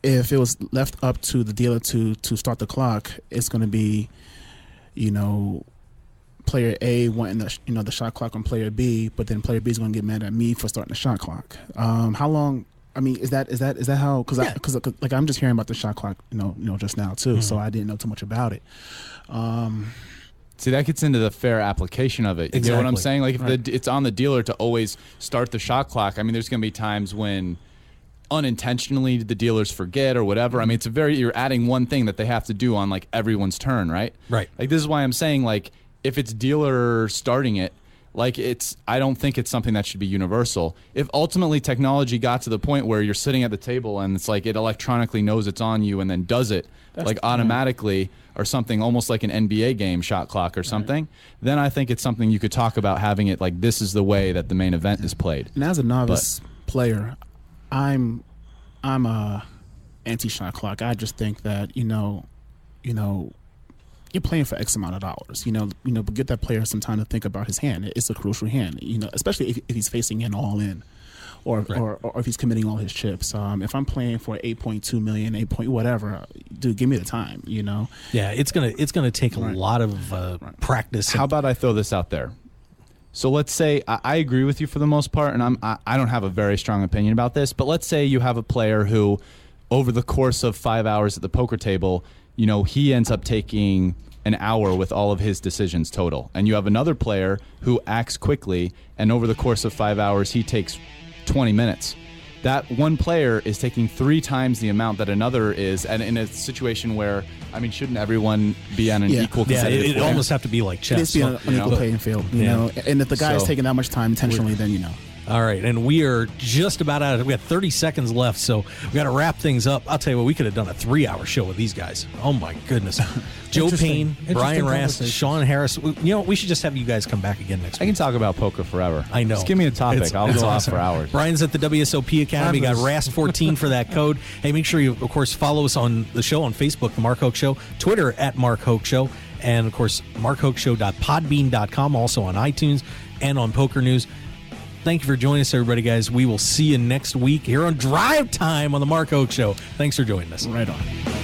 If it was left up to the dealer to start the clock, it's going to be, player A wanting the shot clock on player B, but then player B is going to get mad at me for starting the shot clock. How long? I mean, is that how? Because I'm just hearing about the shot clock, just now too. Mm-hmm. So I didn't know too much about it. See, that gets into the fair application of it. You know what I'm saying? Like, if it's on the dealer to always start the shot clock. I mean, there's going to be times when unintentionally the dealers forget or whatever. I mean, you're adding one thing that they have to do on like everyone's turn, right? Right. Like, this is why I'm saying, like, if it's dealer starting it, like, I don't think it's something that should be universal. If ultimately technology got to the point where you're sitting at the table and it's like it electronically knows it's on you and then does it automatically, or something almost like an NBA game shot clock or something, then I think it's something you could talk about having it like this is the way that the main event is played. And as a novice player, I'm a anti-shot clock. I just think that you're playing for X amount of dollars. But give that player some time to think about his hand. It's a crucial hand. Especially if he's facing an all in, or if he's committing all his chips. If I'm playing for 8.2 million, 8 point whatever, dude, give me the time. Yeah, it's gonna take a lot of practice. How about I throw this out there? So let's say I agree with you for the most part, and I don't have a very strong opinion about this, but let's say you have a player who, over the course of 5 hours at the poker table, he ends up taking an hour with all of his decisions total. And you have another player who acts quickly, and over the course of 5 hours, he takes 20 minutes. That one player is taking 3 times the amount that another is, and in a situation where, I mean, shouldn't everyone be on an equal competitive it almost have to be like chess. It's be on an equal playing field, And if the guy is taking that much time intentionally, then All right, and we are just about out of it. We got 30 seconds left, so we got to wrap things up. I'll tell you what, we could have done a 3-hour show with these guys. Oh, my goodness. Joe Payne, Brian Rast, Sean Harris. We should just have you guys come back again next week. I can talk about poker forever. I know. Just give me a topic. I'll go off for hours. Brian's at the WSOP Academy. Got Rast14 for that code. Hey, make sure you, of course, follow us on the show on Facebook, The Mark Hoke Show, Twitter at Mark Hoke Show, and, of course, markhokeshow.podbean.com, also on iTunes and on Poker News. Thank you for joining us, everybody, guys. We will see you next week here on Drive Time on the Mark Hoke Show. Thanks for joining us. Right on.